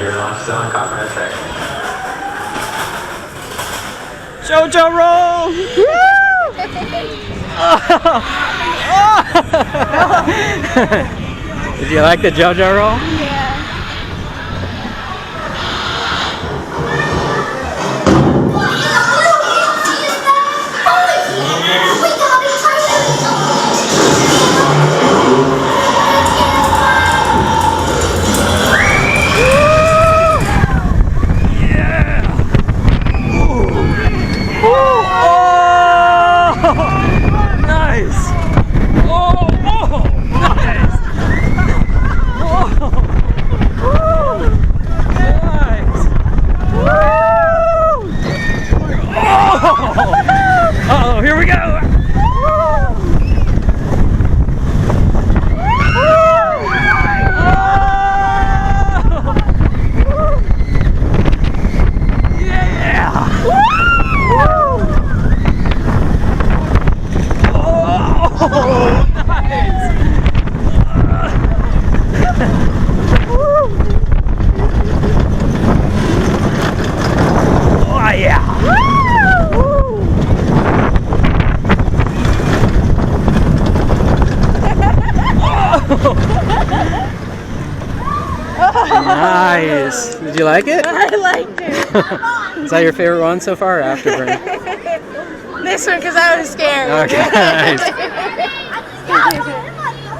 Your launch still on Copperhead track. JoJo roll! Did you like the JoJo roll? Yeah. Uh-oh, here we go! Nice. Did you like it? I liked it. Is that your favorite one so far or Afterburn? This one, because I was scared. Okay, nice.